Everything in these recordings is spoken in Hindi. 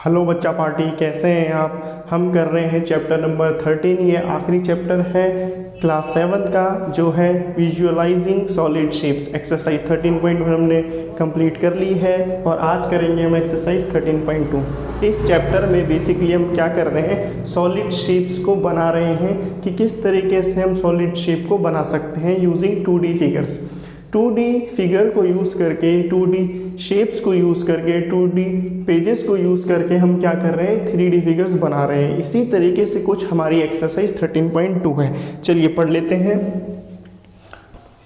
हेलो बच्चा पार्टी, कैसे हैं आप। हम कर रहे हैं चैप्टर नंबर 13। ये आखिरी चैप्टर है क्लास 7 का, जो है विजुअलाइजिंग सॉलिड शेप्स। एक्सरसाइज 13.1 हमने कंप्लीट कर ली है और आज करेंगे हम एक्सरसाइज 13.2। इस चैप्टर में बेसिकली हम क्या कर रहे हैं, सॉलिड शेप्स को बना रहे हैं कि किस तरीके से हम सॉलिड शेप को बना सकते हैं using 2D figures. 2D figure को यूज़ करके, 2D शेप्स को यूज़ करके, 2D पेजेस को यूज़ करके हम क्या कर रहे हैं, 3D फिगर्स बना रहे हैं। इसी तरीके से कुछ हमारी एक्सरसाइज 13.2 है। चलिए पढ़ लेते हैं।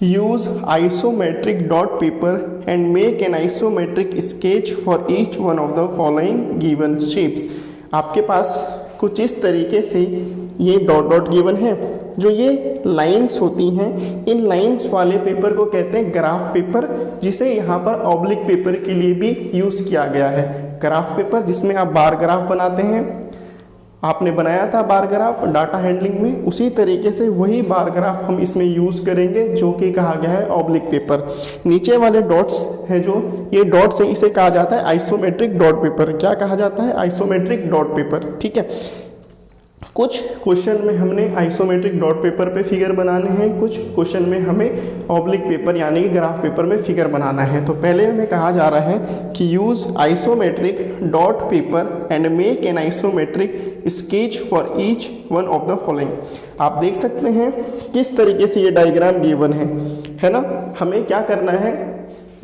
Use isometric dot paper and make an isometric sketch for each one of the following given shapes. आपके पास कुछ इस तरीके से ये डॉट डॉट गिवन है। जो ये लाइंस होती हैं, इन लाइंस वाले पेपर को कहते हैं ग्राफ पेपर, जिसे यहाँ पर ऑब्लिक पेपर के लिए भी यूज़ किया गया है। ग्राफ पेपर जिसमें आप बार ग्राफ बनाते हैं, आपने बनाया था बार ग्राफ डाटा हैंडलिंग में, उसी तरीके से वही बार ग्राफ हम इसमें यूज़ करेंगे, जो कि कहा गया है ऑब्लिक पेपर। नीचे वाले डॉट्स हैं, जो ये डॉट्स है, इसे कहा जाता है आइसोमेट्रिक डॉट पेपर। क्या कहा जाता है? Isometric dot paper. ठीक है। कुछ क्वेश्चन में हमने आइसोमेट्रिक डॉट पेपर पे फिगर बनाने हैं, कुछ क्वेश्चन में हमें ऑब्लिक पेपर यानी कि ग्राफ पेपर में फिगर बनाना है। तो पहले हमें कहा जा रहा है कि use isometric dot paper and make an isometric sketch for each one of the following. आप देख सकते हैं किस तरीके से ये डायग्राम गिवन है ना। हमें क्या करना है,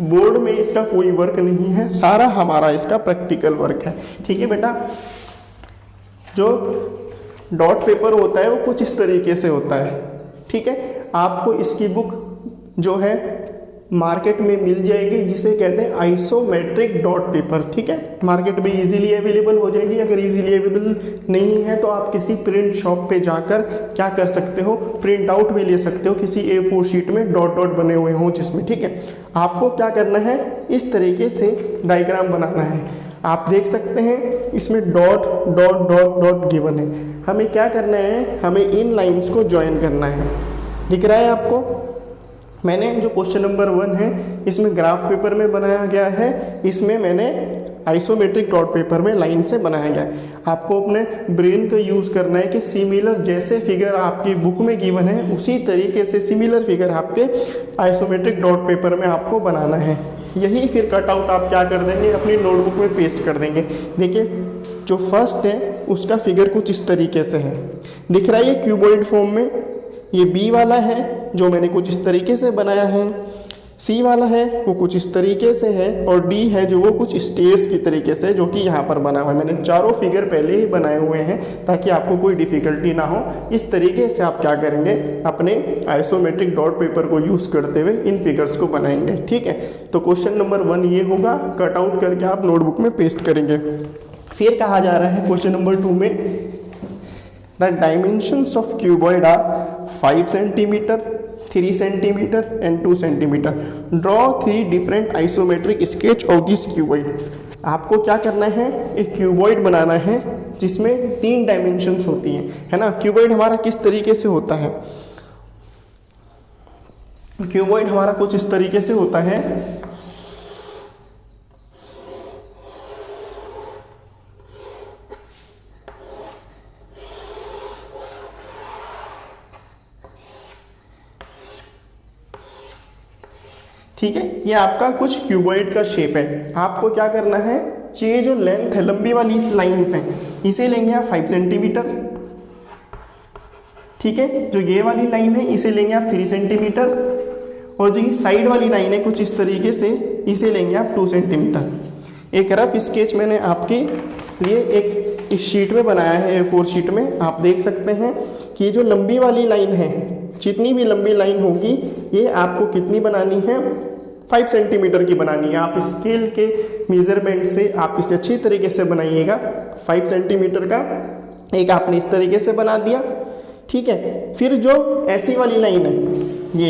बोर्ड में इसका कोई वर्क नहीं है, सारा हमारा इसका प्रैक्टिकल वर्क है। ठीक है बेटा। जो डॉट पेपर होता है वो कुछ इस तरीके से होता है। ठीक है। आपको इसकी बुक जो है मार्केट में मिल जाएगी, जिसे कहते हैं आइसोमेट्रिक डॉट पेपर। ठीक है। मार्केट में इजीली अवेलेबल हो जाएगी। अगर इजीली अवेलेबल नहीं है तो आप किसी प्रिंट शॉप पे जाकर क्या कर सकते हो, प्रिंट आउट भी ले सकते हो किसी A4 शीट में डॉट डॉट बने हुए हों जिसमें। ठीक है। आपको क्या करना है, इस तरीके से डायग्राम बनाना है। आप देख सकते हैं इसमें dot dot dot dot given है। हमें क्या करना है, हमें इन लाइंस को ज्वाइन करना है। दिख रहा है आपको? मैंने जो क्वेश्चन नंबर 1 है इसमें ग्राफ पेपर में बनाया गया है, इसमें मैंने आइसोमेट्रिक डॉट पेपर में लाइन से बनाया गया है। आपको अपने ब्रेन का यूज़ करना है कि सिमिलर जैसे फिगर आपकी बुक में गिवन है, उसी तरीके से सिमिलर फिगर आपके आइसोमेट्रिक डॉट पेपर में आपको बनाना है। यही फिर कटआउट आप क्या कर देंगे, अपनी नोटबुक में पेस्ट कर देंगे। देखिए जो फर्स्ट है उसका फिगर कुछ इस तरीके से है, दिख रहा है ये क्यूबॉइड फॉर्म में। ये बी वाला है जो मैंने कुछ इस तरीके से बनाया है, सी वाला है वो कुछ इस तरीके से है, और डी है जो वो कुछ स्टेयर्स की तरीके से, जो कि यहाँ पर बना हुआ है। मैंने चारों फिगर पहले ही बनाए हुए हैं ताकि आपको कोई डिफ़िकल्टी ना हो। इस तरीके से आप क्या करेंगे, अपने आइसोमेट्रिक डॉट पेपर को यूज़ करते हुए इन फिगर्स को बनाएंगे। ठीक है। तो क्वेश्चन नंबर 1 ये होगा, कटआउट करके आप नोटबुक में पेस्ट करेंगे। फिर कहा जा रहा है क्वेश्चन नंबर 2 में, the dimensions of cuboid are 5 centimetre, 3 centimetre and 2 centimetre. Draw 3 different isometric sketch of this cuboid. आपको क्या करना है, एक क्यूबॉइड बनाना है जिसमें 3 डायमेंशंस होती हैं, है ना। क्यूबॉइड हमारा किस तरीके से होता है, क्यूबॉइड हमारा कुछ इस तरीके से होता है। ठीक है। ये आपका कुछ क्यूबॉइड का शेप है। आपको क्या करना है, ये जो लेंथ है, लंबी वाली इस लाइन्स हैं, इसे लेंगे आप 5 सेंटीमीटर। ठीक है। जो ये वाली लाइन है इसे लेंगे आप 3 सेंटीमीटर, और जो ये साइड वाली लाइन है कुछ इस तरीके से, इसे लेंगे आप 2 सेंटीमीटर। एक रफ स्केच मैंने आपके लिए एक इस शीट में बनाया है, A4 शीट में। आप देख सकते हैं कि जो लंबी वाली लाइन है, जितनी भी लंबी लाइन होगी, ये आपको कितनी बनानी है, 5 सेंटीमीटर की बनानी है। आप स्केल के मेजरमेंट से आप इसे अच्छी तरीके से बनाइएगा। 5 सेंटीमीटर का एक आपने इस तरीके से बना दिया। ठीक है। फिर जो ऐसी वाली लाइन है, ये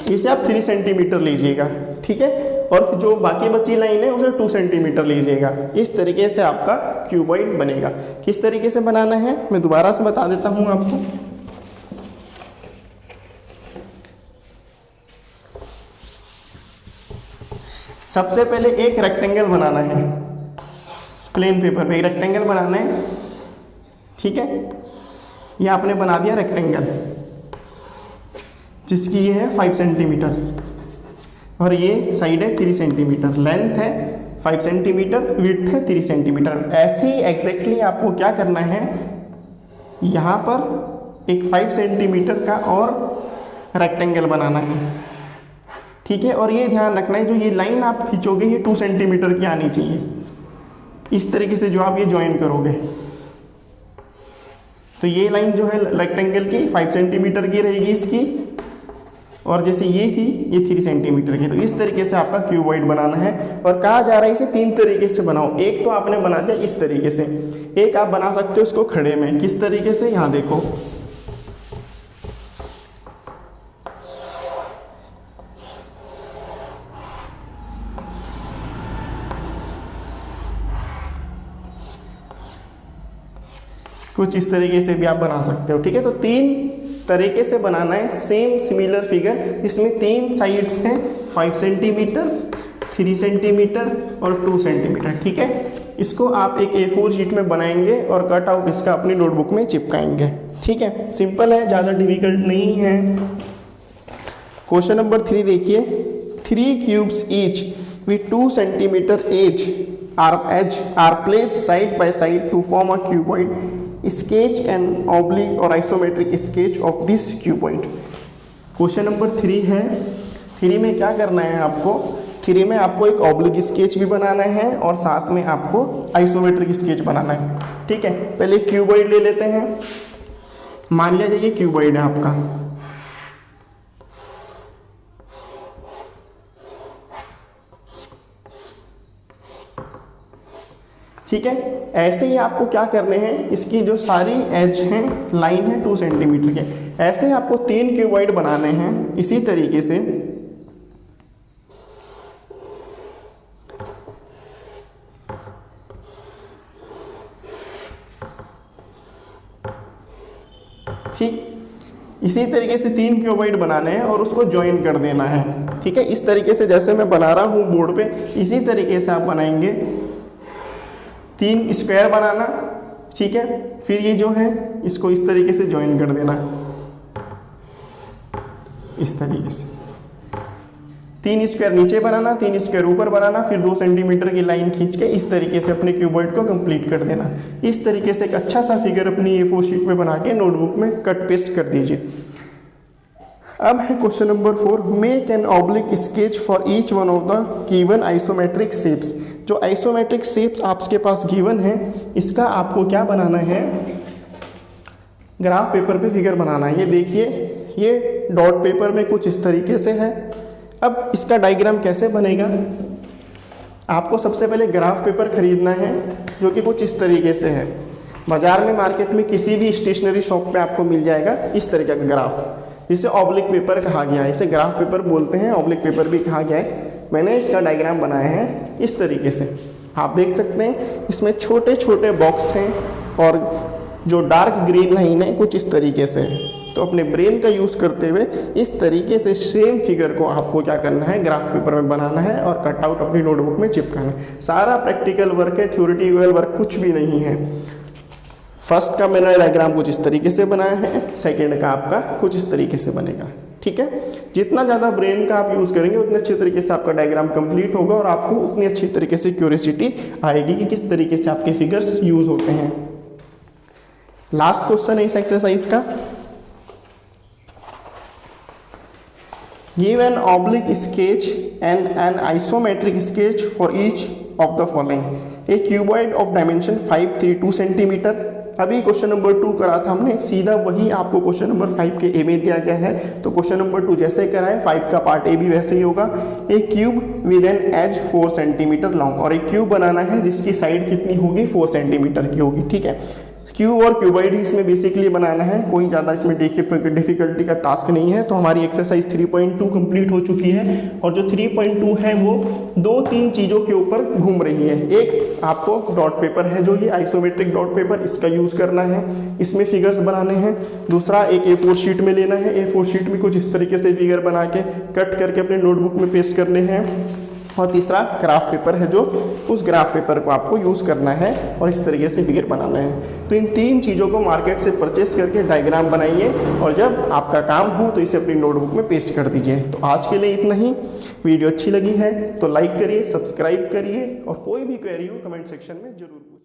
इसे आप 3 सेंटीमीटर लीजिएगा। ठीक है। और फिर जो बाकी बची लाइन है उसे 2 सेंटीमीटर लीजिएगा। इस तरीके से आपका क्यूबॉइड बनेगा। किस तरीके से बनाना है मैं दोबारा से बता देता हूँ आपको। सबसे पहले एक रेक्टेंगल बनाना है, प्लेन पेपर पे एक रेक्टेंगल बनाना है, ठीक है। ये आपने बना दिया रेक्टेंगल, जिसकी ये है 5 सेंटीमीटर और ये साइड है 3 सेंटीमीटर, लेंथ है 5 सेंटीमीटर, विड्थ है 3 सेंटीमीटर। ऐसे ही एग्जैक्टली आपको क्या करना है, यहाँ पर एक 5 सेंटीमीटर का और रेक्टेंगल बनाना है, ठीक है। और ये ध्यान रखना है जो ये लाइन आप खींचोगे ये 2 सेंटीमीटर की आनी चाहिए, इस तरीके से जो आप ये ज्वाइन करोगे। तो ये लाइन जो है रेक्टेंगल की 5 सेंटीमीटर की रहेगी इसकी, और जैसे ये थी ये 3 सेंटीमीटर की। तो इस तरीके से आपका क्यूबॉइड बनाना है और कहा जा रहा है इसे 3 तरीके से बनाओ। एक तो आपने बना दिया इस तरीके से, एक आप बना सकते हो इसको खड़े में। किस तरीके से, यहाँ देखो, कुछ इस तरीके से भी आप बना सकते हो, ठीक है। तो 3 तरीके से बनाना है सेम सिमिलर फिगर, जिसमें 3 साइड्स हैं 5 सेंटीमीटर, 3 सेंटीमीटर और 2 सेंटीमीटर, ठीक है। इसको आप एक A4 शीट में बनाएंगे और कट आउट इसका अपनी नोटबुक में चिपकाएंगे, ठीक है। सिंपल है, ज़्यादा डिफिकल्ट नहीं है। क्वेश्चन नंबर 3 देखिए, 3 cubes each with 2 centimetre edge are placed side by side to form a cuboid. Sketch an oblique or isometric sketch of this cuboid. Question number 3 है। 3 में क्या करना है आपको, 3 में आपको एक ऑब्लिक स्केच भी बनाना है और साथ में आपको आइसोमेट्रिक स्केच बनाना है, ठीक है। पहले क्यूबॉइड ले लेते हैं। मान लिया जाए ये क्यूबॉइड है आपका, ठीक है। ऐसे ही आपको क्या करने हैं, इसकी जो सारी एज हैं, लाइन है 2 सेंटीमीटर के, ऐसे ही आपको 3 क्यूबॉइड बनाने हैं इसी तरीके से। ठीक, इसी तरीके से 3 क्यूबॉइड बनाने हैं और उसको ज्वाइन कर देना है, ठीक है। इस तरीके से जैसे मैं बना रहा हूँ बोर्ड पे, इसी तरीके से आप बनाएंगे। 3 स्क्वायर बनाना, ठीक है। फिर ये जो है इसको इस तरीके से ज्वाइन कर देना, इस तरीके से। 3 स्क्वायर नीचे बनाना, 3 स्क्वायर ऊपर बनाना, फिर 2 सेंटीमीटर की लाइन खींच के इस तरीके से अपने क्यूबॉइड को कंप्लीट कर देना। इस तरीके से एक अच्छा सा फिगर अपनी A4 शीट में बना के नोटबुक में कट पेस्ट कर दीजिए। अब है question number 4, make an oblique sketch for each one of the given isometric shapes. जो आइसोमेट्रिक शेप्स आपके पास गिवन है, इसका आपको क्या बनाना है, ग्राफ पेपर पे फिगर बनाना है। ये देखिए, ये डॉट पेपर में कुछ इस तरीके से है। अब इसका डायग्राम कैसे बनेगा, आपको सबसे पहले ग्राफ पेपर खरीदना है जो कि कुछ इस तरीके से है। बाजार में, मार्केट में, किसी भी स्टेशनरी शॉप पे आपको मिल जाएगा इस तरीके का ग्राफ, जिसे ऑब्लिक पेपर कहा गया है। इसे ग्राफ पेपर बोलते हैं, ऑब्लिक पेपर भी कहा गया है। मैंने इसका डायग्राम बनाया है इस तरीके से, आप देख सकते हैं। इसमें छोटे छोटे बॉक्स हैं और जो डार्क ग्रीन लाइन है कुछ इस तरीके से। तो अपने ब्रेन का यूज़ करते हुए इस तरीके से सेम फिगर को आपको क्या करना है, ग्राफ पेपर में बनाना है और कट आउट अपनी नोटबुक में चिपकाना है। सारा प्रैक्टिकल वर्क है, थ्योरेटिकल वर्क कुछ भी नहीं है। फर्स्ट का मैंने डायग्राम कुछ इस तरीके से बनाया है, सेकंड का आपका कुछ इस तरीके से बनेगा, ठीक है। जितना ज़्यादा ब्रेन का आप यूज़ करेंगे उतने अच्छे तरीके से आपका डायग्राम कंप्लीट होगा और आपको उतनी अच्छी तरीके से क्यूरियोसिटी आएगी कि किस तरीके से आपके फिगर्स यूज़ होते हैं। लास्ट क्वेश्चन है इस एक्सरसाइज का, give an oblique sketch and an isometric sketch for each of the following. A cuboid of dimension 532 centimetre. अभी क्वेश्चन नंबर 2 करा था हमने, सीधा वही आपको क्वेश्चन नंबर 5 के ए में दिया गया है। तो क्वेश्चन नंबर 2 जैसे कराए 5 का पार्ट ए भी वैसे ही होगा। एक cube with an edge 4 centimetre long, और एक क्यूब बनाना है जिसकी साइड कितनी होगी, 4 सेंटीमीटर की होगी, ठीक है। क्यूब और क्यूबॉइड ही इसमें बेसिकली बनाना है, कोई ज़्यादा इसमें डिफिकल्टी का टास्क नहीं है। तो हमारी एक्सरसाइज 3.2 कंप्लीट हो चुकी है और जो 3.2 है वो 2-3 चीज़ों के ऊपर घूम रही है। एक आपको डॉट पेपर है जो ये आइसोमेट्रिक डॉट पेपर, इसका यूज़ करना है, इसमें फिगर्स बनाने हैं। दूसरा एक A4 शीट में लेना है, A4 शीट में कुछ इस तरीके से फिगर बना के कट करके अपने नोटबुक में पेस्ट करने हैं। और तीसरा ग्राफ पेपर है, जो उस ग्राफ पेपर को आपको यूज़ करना है और इस तरीके से फिगर बनाना है। तो इन 3 चीज़ों को मार्केट से परचेस करके डायग्राम बनाइए और जब आपका काम हो तो इसे अपनी नोटबुक में पेस्ट कर दीजिए। तो आज के लिए इतना ही। वीडियो अच्छी लगी है तो लाइक करिए, सब्सक्राइब करिए और कोई भी क्वेरी हो कमेंट सेक्शन में जरूर पूछिए।